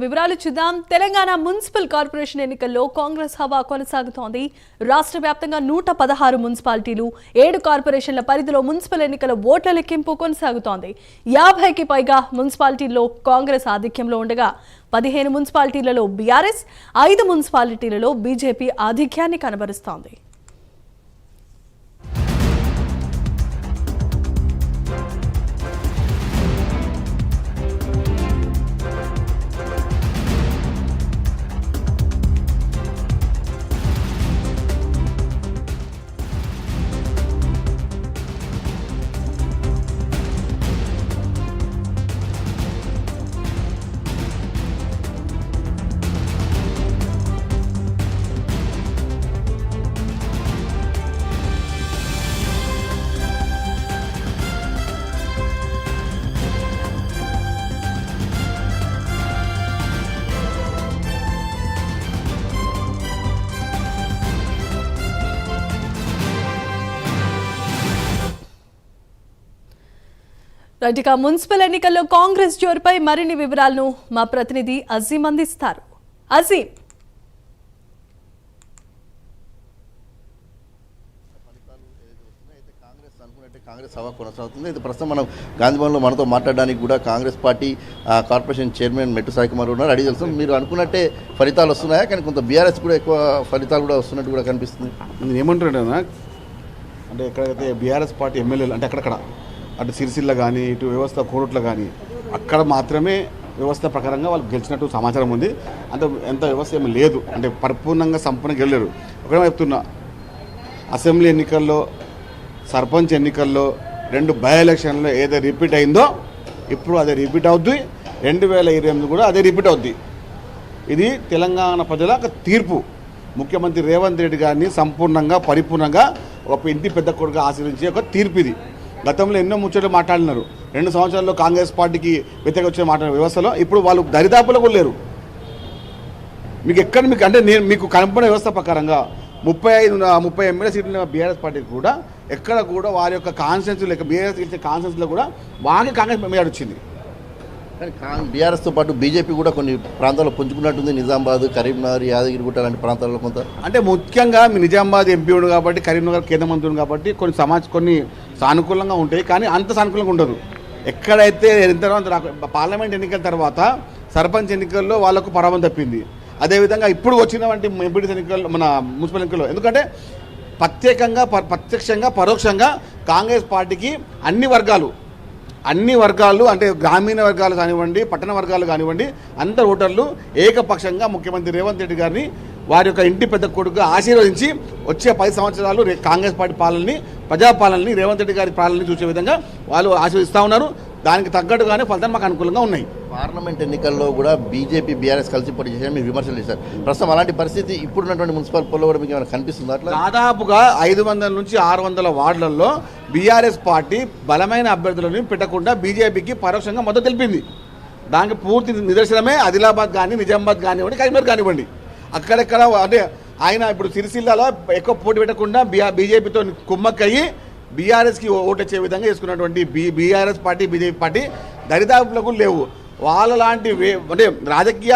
వివరాలు చూద్దాం. Telangana municipal corporation ఎన్నికల్లో కాంగ్రెస్ హవా కొనసాగుతోంది. రాష్ట్ర వ్యాప్తంగా 116 మున్సిపాలిటీలు, 7 కార్పొరేషన్ల పరిధిలో మున్సిపల్ ఎన్నికల ఓట్ల లెక్కింపు కొనసాగుతోంది. 50కి పైగా మున్సిపాలిటీల్లో కాంగ్రెస్ ఆధిక్యంలో ఉండగా 15 మున్సిపాలిటీలలో బీఆర్ఎస్, 5 మున్సిపాలిటీలలో బీజేపీ ఆధిక్యాన్ని కనబరుస్తోంది. ఇక మున్సిపల్ ఎన్నికల్లో కాంగ్రెస్ జోరుపై మరిన్ని వివరాలను మా ప్రతినిధి అజీం అందిస్తారు. అజీం, కాంగ్రెస్ సభ కొనసాగుతుంది. అయితే ప్రస్తుతం మనం గాంధీభవన్లో మనతో మాట్లాడడానికి కూడా కాంగ్రెస్ పార్టీ కార్పొరేషన్ చైర్మన్ మెట్టు సాయి కుమార్ ఉన్నారు. అడిగి తెలుసు, మీరు అనుకున్నట్టే ఫలితాలు వస్తున్నాయా? కానీ కొంత బీఆర్ఎస్ కూడా ఎక్కువ ఫలితాలు కూడా వస్తున్నట్టు కూడా కనిపిస్తుంది. నేను ఏమంటున్నాను అంటే ఎక్కడైతే బీఆర్ఎస్ పార్టీ ఎమ్మెల్యేలు అంటే అక్కడక్కడ అటు సిరిసిల్ల కానీ ఇటు వ్యవస్థ కోరుట్లో కానీ అక్కడ మాత్రమే వ్యవస్థ ప్రకారంగా వాళ్ళు గెలిచినట్టు సమాచారం ఉంది. అంత ఎంత వ్యవస్థ ఏమీ లేదు, అంటే పరిపూర్ణంగా సంపూర్ణంగా గెలలేరు. ఒకటే చెప్తున్నా, అసెంబ్లీ ఎన్నికల్లో, సర్పంచ్ ఎన్నికల్లో 2 బై ఎలక్షన్లో ఏదో రిపీట్ అయిందో ఇప్పుడు అదే రిపీట్ అవుద్ది. 2028 కూడా అదే రిపీట్ అవుద్ది. ఇది తెలంగాణ ప్రజల తీర్పు. ముఖ్యమంత్రి రేవంత్ రెడ్డి గారిని సంపూర్ణంగా పరిపూర్ణంగా ఒక ఇంటి పెద్ద కొడుకు ఆశీర్వించే ఒక తీర్పు ఇది. గతంలో ఎన్నో ముచ్చట్లు మాట్లాడినారు. 2 సంవత్సరాల్లో కాంగ్రెస్ పార్టీకి వ్యతిరేక వచ్చే మాట్లాడిన వ్యవస్థలో ఇప్పుడు వాళ్ళు దరిదాపులో కూడా లేరు. మీకు ఎక్కడ మీకు అంటే నేను మీకు కనపడిన వ్యవస్థ ప్రకారంగా 30 ఎమ్మెల్యే సీట్లు బీఆర్ఎస్ పార్టీకి కూడా ఎక్కడ కూడా వారి యొక్క కాన్స్టిట్యూన్సీ లేక బీఆర్ఎస్ గెలిచే కాన్స్టిట్యూన్సీలో కూడా వారికి కాంగ్రెస్ మెజారిటీ వచ్చింది. కానీ బీఆర్ఎస్తో పాటు బీజేపీ కూడా కొన్ని ప్రాంతాల్లో పుంజుకున్నట్టుంది. నిజామాబాద్, కరీంనగర్, యాదగిరిగుట్ట లాంటి ప్రాంతాల్లో కొంత అంటే ముఖ్యంగా మీ నిజామాబాద్ ఎంపీ ఉంది కాబట్టి, కరీంనగర్ కేంద్ర మంత్రి ఉంది కాబట్టి కొన్ని సానుకూలంగా ఉంటాయి, కానీ అంత సానుకూలంగా ఉండదు. ఎక్కడైతే పార్లమెంట్ ఎన్నికల తర్వాత సర్పంచ్ ఎన్నికల్లో వాళ్ళకు పరాభవం తప్పింది. అదేవిధంగా ఇప్పుడు వచ్చినటువంటి ఎంపీటీసీ ఎన్నికల్లో, మన మున్సిపల్ ఎన్నికల్లో, ఎందుకంటే ప్రత్యక్షంగా పరోక్షంగా కాంగ్రెస్ పార్టీకి అన్ని వర్గాలు అంటే గ్రామీణ వర్గాలు కానివ్వండి, పట్టణ వర్గాలు కానివ్వండి, అందరు ఓటర్లు ఏకపక్షంగా ముఖ్యమంత్రి రేవంత్ రెడ్డి గారిని వారి యొక్క ఇంటి పెద్ద కొడుకు ఆశీర్వదించి వచ్చే 10 సంవత్సరాలు కాంగ్రెస్ పార్టీ పాలనని, ప్రజాపాలనని, రేవంత్ రెడ్డి గారి పాలనని చూసే విధంగా వాళ్ళు ఆశీర్వదిస్తూ ఉన్నారు. దానికి తగ్గట్టుగానే ఫలితాలు మాకు అనుకూలంగా ఉన్నాయి. పార్లమెంట్ ఎన్నికల్లో కూడా బీజేపీ, బీఆర్ఎస్ కలిసి పోటీ చేశారని మీరు విమర్శలు చేశారు. ప్రస్తుతం అలాంటి పరిస్థితి ఇప్పుడున్నటువంటి మున్సిపల్ పోల్లో కూడా మీకు ఏమైనా కనిపిస్తుంది? అట్లా దాదాపుగా 500 నుంచి 600 వార్డులలో బీఆర్ఎస్ పార్టీ బలమైన అభ్యర్థులను పెట్టకుండా బీజేపీకి పరోక్షంగా మద్దతు తెలిపింది. దానికి పూర్తి నిదర్శనమే ఆదిలాబాద్ కానీ, నిజామాబాద్ కానివ్వండి, కరీంనగర్ కానివ్వండి. అక్కడెక్కడ అంటే ఆయన ఇప్పుడు సిరిసిల్లాలో ఎక్కువ పోటీ పెట్టకుండా బీజేపీతో కుమ్మక్కయ్యి బీఆర్ఎస్కి ఓటు వచ్చే విధంగా చేసుకున్నటువంటి బీఆర్ఎస్ పార్టీ, బీజేపీ పార్టీ దరిదాపులకు లేవు. వాళ్ళ లాంటి అంటే రాజకీయ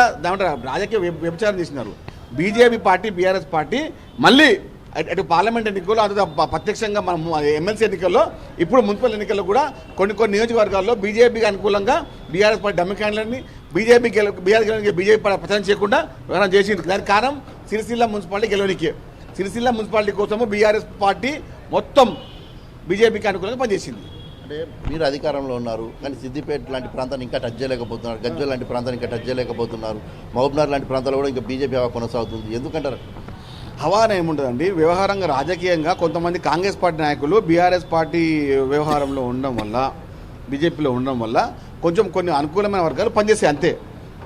వ్యభిచారం చేసినారు. బీజేపీ పార్టీ, బీఆర్ఎస్ పార్టీ మళ్ళీ అటు పార్లమెంట్ ఎన్నికల్లో, అటు ప్రత్యక్షంగా మన ఎమ్మెల్సీ ఎన్నికల్లో, ఇప్పుడు మున్సిపల్ ఎన్నికల్లో కూడా కొన్ని నియోజకవర్గాల్లో బీజేపీకి అనుకూలంగా బీఆర్ఎస్ పార్టీ డమ్మి క్యాండిడేట్ని బీజేపీ ప్రచారం చేయకుండా వ్యవహారం చేసింది. దానికి కారణం సిరిసిల్ల మున్సిపాలిటీ గెలవనికే. సిరిసిల్ల మున్సిపాలిటీ కోసము బీఆర్ఎస్ పార్టీ మొత్తం బీజేపీకి అనుకూలంగా పనిచేసింది. అంటే మీరు అధికారంలో ఉన్నారు, కానీ సిద్దిపేట లాంటి ప్రాంతాన్ని ఇంకా టచ్ చేయలేకపోతున్నారు, గజ్వేల్ లాంటి ప్రాంతాన్ని ఇంకా టచ్ చేయలేకపోతున్నారు, మహబూబ్నగర్ లాంటి ప్రాంతాల్లో కూడా ఇంకా బీజేపీ హవా కొనసాగుతుంది. ఎందుకంటారు? హవాన ఏముంటుందండి, వ్యవహారంగా రాజకీయంగా కొంతమంది కాంగ్రెస్ పార్టీ నాయకులు బీఆర్ఎస్ పార్టీ వ్యవహారంలో ఉండడం వల్ల, బీజేపీలో ఉండడం వల్ల కొన్ని అనుకూలమైన వర్గాలు పనిచేస్తాయి అంతే.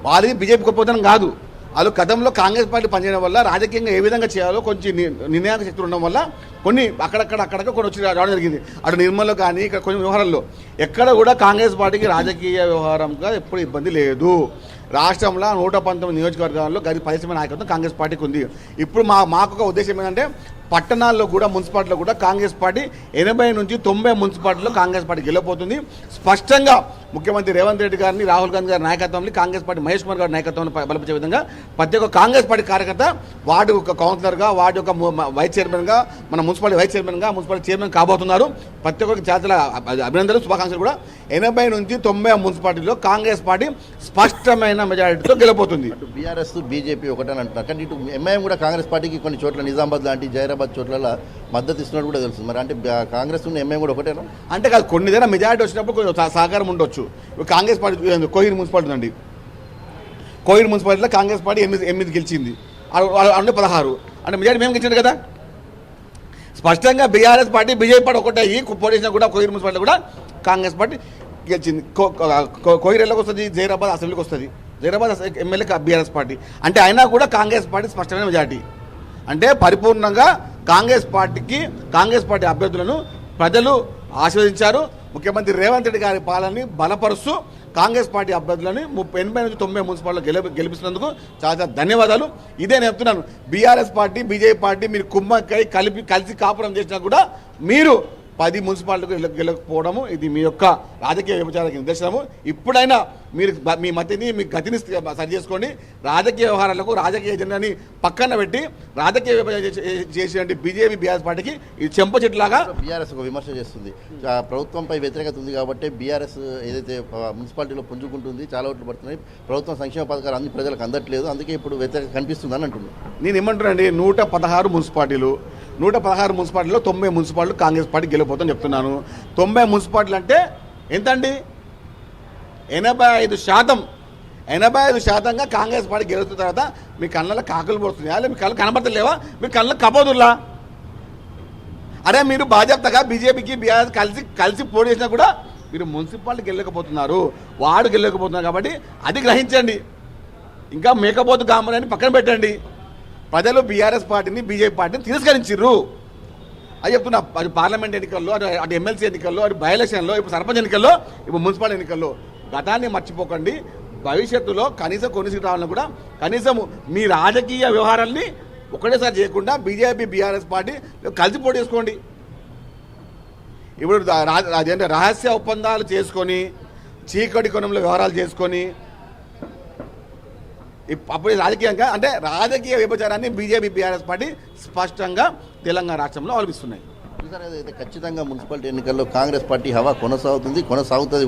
వాళ్ళది బీజేపీ గొప్పతనం కాదు. వాళ్ళు గతంలో కాంగ్రెస్ పార్టీ పనిచేయడం వల్ల రాజకీయంగా ఏ విధంగా చేయాలో కొంచెం నిర్ణయాత్మక శక్తులు ఉండడం వల్ల కొన్ని అక్కడక్కడ కొన్ని వచ్చి రావడం జరిగింది. అటు నిర్మల్లో కానీ ఇక్కడ కొన్ని వ్యవహారాల్లో ఎక్కడ కూడా కాంగ్రెస్ పార్టీకి రాజకీయ వ్యవహారంగా ఎప్పుడు ఇబ్బంది లేదు. రాష్ట్రంలో 119 నియోజకవర్గాల్లో గది పరిశ్రమ నాయకత్వం కాంగ్రెస్ పార్టీకి ఉంది. ఇప్పుడు మాకు ఒక ఉద్దేశం ఏంటంటే పట్టణాల్లో కూడా మున్సిపాలిటీలో కూడా కాంగ్రెస్ పార్టీ 80 నుంచి 90 మున్సిపాలిటీలో కాంగ్రెస్ పార్టీ గెలవబోతుంది. స్పష్టంగా ముఖ్యమంత్రి రేవంత్ రెడ్డి గారిని, రాహుల్ గాంధీ గారి నాయకత్వంలో, కాంగ్రెస్ పార్టీ మహేష్ కుమార్ గారి నాయకత్వంలో బలపరిచే విధంగా ప్రతి ఒక్క కాంగ్రెస్ పార్టీ కార్యకర్త వార్డు ఒక కౌన్సిలర్గా, వార్డు యొక్క వైస్ చైర్మన్గా, మన మున్సిపాలిటీ వైస్ చైర్మన్గా, మున్సిపాలిటీ చైర్మన్ కాబోతున్నారు. ప్రతి ఒక్కరికి చాలా అభినందనలు, శుభాకాంక్షలు కూడా. 80 నుంచి 90 మున్సిపాలిటీలో కాంగ్రెస్ పార్టీ స్పష్టమైన మెజారిటీతో గెలబోతుంది. అటు బీఆర్ఎస్ బీజేపీ ఒకటని అంటున్నారు, కానీ ఇటు ఎంఐఎం కూడా కాంగ్రెస్ పార్టీకి కొన్ని చోట్ల నిజామాబాద్ లాంటి జైరాబాద్ చోట్ల మద్దతు ఇస్తున్నట్టు కూడా తెలుస్తుంది. మరి అంటే కాంగ్రెస్ ఉన్న ఎంఐఎం కూడా ఒకటేనా? అంటే కాదు, కొన్ని దగ్గర మెజారిటీ వచ్చినప్పుడు కొంచెం సహకారం ఉండొచ్చు. ఇప్పుడు కాంగ్రెస్ పార్టీ కోహిర్ మున్సిపాలిటీ ఉందండి. కోహిర్ మున్సిపాలిటీలో కాంగ్రెస్ పార్టీ 8 గెలిచింది, అంటే 16. అంటే మెజారిటీ మేము గెలిచింది కదా. స్పష్టంగా బీఆర్ఎస్ పార్టీ బీజేపీ పార్టీ ఒకటే అయ్యి పోటీసినా కూడా కోహిర్ మున్సిపాలిటీ కూడా కాంగ్రెస్ పార్టీ గెలిచింది. కోహిర్ ఎల్లోకి వస్తుంది, జైరాబాద్ అసెంబ్లీకి వస్తుంది. Zaheerabad MLA BRS party. అంటే అయినా కూడా కాంగ్రెస్ పార్టీ స్పష్టమైన మెజారిటీ. అంటే పరిపూర్ణంగా కాంగ్రెస్ పార్టీ అభ్యర్థులను ప్రజలు ఆశీర్వదించారు. ముఖ్యమంత్రి రేవంత్ రెడ్డి గారి పాలనని బలపరుస్తూ కాంగ్రెస్ పార్టీ అభ్యర్థులని 80 నుంచి 90 మున్సిపాలిటీలో గెలిపిస్తున్నందుకు చాలా ధన్యవాదాలు. ఇదే నేను చెప్తున్నాను, బీఆర్ఎస్ పార్టీ బీజేపీ పార్టీ మీరు కుమ్మక్కై కలిసి కాపురం చేసినా కూడా మీరు 10 మున్సిపాలిటీలకు గెలకపోవడము ఇది మీ యొక్క రాజకీయ విభజనకి నిదర్శనము. ఇప్పుడైనా మీరు మీ మతిని, మీ గతిని సరి చేసుకోండి. రాజకీయ వ్యవహారాలకు, రాజకీయ ఎజెండాని పక్కన పెట్టి రాజకీయ విభజన చేసేటువంటి బీజేపీ బీఆర్ఎస్ పార్టీకి ఇది చెంప చెట్టులాగా. బీఆర్ఎస్ ఒక విమర్శ చేస్తుంది, ప్రభుత్వంపై వ్యతిరేకత ఉంది కాబట్టి బీఆర్ఎస్ ఏదైతే మున్సిపాలిటీలో పుంజుకుంటుంది, చాలా ఓట్లు పడుతున్నాయి, ప్రభుత్వం సంక్షేమ పథకాలు అన్ని ప్రజలకు అందట్లేదు, అందుకే ఇప్పుడు వ్యతిరేకత కనిపిస్తుంది అని అంటున్నాను. నేను ఏమంటున్నానండి, 116 మున్సిపాలిటీలు, 116 మున్సిపాలిటీలో 90 మున్సిపాలిటీలు కాంగ్రెస్ పార్టీ గెలిపోతుందని చెప్తున్నాను. 90 మున్సిపాలిటీలు అంటే ఎంతండి? 85%గా కాంగ్రెస్ పార్టీ గెలుస్తున్న తర్వాత మీ కళ్ళలో కాకులు పడుతున్నాయా, లేదా మీ కళ్ళు కనబడతలేవా, మీ కళ్ళలో కబోదుర్లా? అరే మీరు బాధ్యతగా బీజేపీకి బీఆర్ఎస్ కలిసి పోటీ చేసినా కూడా మీరు మున్సిపాలిటీ గెలకపోతున్నారు, వార్డు గెలకపోతున్నారు. కాబట్టి అది గ్రహించండి. ఇంకా మేకపోతు గామని పక్కన పెట్టండి. ప్రజలు బీఆర్ఎస్ పార్టీని, బీజేపీ పార్టీని తిరస్కరించారు. అది చెప్తున్నా. అది పార్లమెంట్ ఎన్నికల్లో, అటు ఎమ్మెల్సీ ఎన్నికల్లో, అటు బై ఎలక్షన్లో, ఇప్పుడు సర్పంచ్ ఎన్నికల్లో, ఇప్పుడు మున్సిపల్ ఎన్నికల్లో గతాన్ని మర్చిపోకండి. భవిష్యత్తులో కనీసం కొన్ని సీట్లు రావాలని కూడా కనీసం మీ రాజకీయ వ్యవహారాల్ని ఒకటేసారి చేయకుండా బీజేపీ బీఆర్ఎస్ పార్టీ కలిసి పోటీ చేసుకోండి. ఇప్పుడు అదేంటే రహస్య ఒప్పందాలు చేసుకొని, చీకటి కోణంలో వ్యవహారాలు చేసుకొని, అప్పుడు రాజకీయంగా అంటే రాజకీయ విభజనాన్ని బీజేపీ బీఆర్ఎస్ పార్టీ స్పష్టంగా తెలంగాణ రాష్ట్రంలో అవలంబిస్తున్నాయి. అయితే ఖచ్చితంగా మున్సిపాలిటీ ఎన్నికల్లో కాంగ్రెస్ పార్టీ హవా కొనసాగుతుంది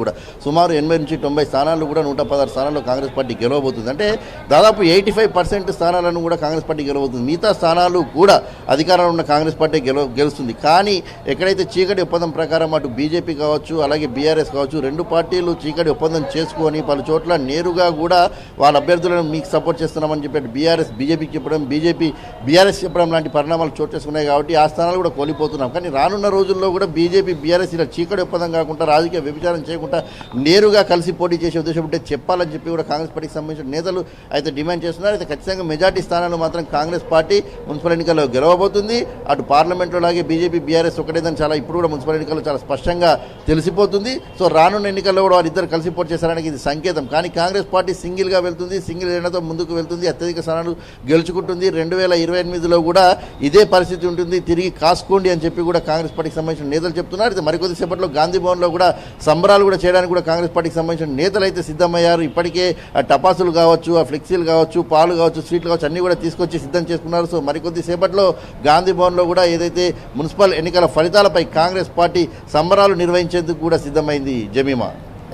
కూడా. సుమారు 80 నుంచి 90 స్థానాలు కూడా 116 స్థానాల్లో కాంగ్రెస్ పార్టీ గెలవబోతుంది. అంటే దాదాపు 85% స్థానాలను కూడా కాంగ్రెస్ పార్టీ గెలవబోతుంది. మిగతా స్థానాలు కూడా అధికారంలో ఉన్న కాంగ్రెస్ పార్టీ గెలుస్తుంది. కానీ ఎక్కడైతే చీకటి ఒప్పందం ప్రకారం అటు బీజేపీ కావచ్చు, అలాగే బీఆర్ఎస్ కావచ్చు, రెండు పార్టీలు చీకటి ఒప్పందం చేసుకొని పలు చోట్ల నేరుగా కూడా వాళ్ళ అభ్యర్థులను మీకు సపోర్ట్ చేస్తున్నామని చెప్పి బీఆర్ఎస్ బీజేపీకి చెప్పడం, బీజేపీ బీఆర్ఎస్ చెప్పడం లాంటి పరిణామాలు చోటు చేసుకున్నాయి. కాబట్టి ఆ స్థానాలు కూడా కోల్పోతున్నాం. కానీ రానున్న రోజుల్లో కూడా బీజేపీ బీఆర్ఎస్ ఇలా చీకటి ఒప్పందం కాకుండా, రాజకీయ వ్యభిచారం చేయకుండా నేరుగా కలిసి పోటీ చేసే ఉద్దేశం ఉంటే చెప్పాలని చెప్పి కూడా కాంగ్రెస్ పార్టీకి సంబంధించిన నేతలు అయితే డిమాండ్ చేస్తున్నారు. అయితే ఖచ్చితంగా మెజార్టీ స్థానాలు మాత్రం కాంగ్రెస్ పార్టీ మున్సిపల్ ఎన్నికల్లో గెలవబోతుంది. అటు పార్లమెంట్లో లాగే బీజేపీ బీఆర్ఎస్ ఒకటేదని చాలా ఇప్పుడు కూడా మున్సిపల్ ఎన్నికల్లో చాలా స్పష్టంగా తెలిసిపోతుంది. సో రానున్న ఎన్నికల్లో కూడా వారిద్దరు కలిసి పోటీ చేశారని ఇది సంకేతం. కానీ కాంగ్రెస్ పార్టీ సింగిల్గా వెళ్తుంది, సింగిల్ ఎన్నికతో ముందుకు వెళ్తుంది, అత్యధిక స్థానాలు గెలుచుకుంటుంది. 2028లో కూడా ఇదే పరిస్థితి ఉంటుంది, తిరిగి కాసుకోండి అని చెప్పి కూడా కాంగ్రెస్ పార్టీకి సంబంధించిన నేతలు చెప్తున్నారు. అయితే మరికొద్ది సేపట్లో గాంధీ భవన్లో కూడా సంబరాలు కూడా చేయడానికి కూడా కాంగ్రెస్ పార్టీకి సంబంధించిన నేతలు అయితే సిద్ధమయ్యారు. ఇప్పటికే ఆ టపాసులు కావచ్చు, ఆ ఫ్లెక్సీలు కావచ్చు, పాలు కావచ్చు, స్వీట్లు కావచ్చు, అన్నీ కూడా తీసుకొచ్చి సిద్ధం చేసుకున్నారు. సో మరికొద్ది సేపట్లో గాంధీ భవన్లో కూడా ఏదైతే మున్సిపల్ ఎన్నికల ఫలితాలపై కాంగ్రెస్ పార్టీ సంబరాలు నిర్వహించేందుకు కూడా సిద్ధమైంది. Jemimah.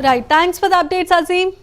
Right, thanks for the updates Azeem.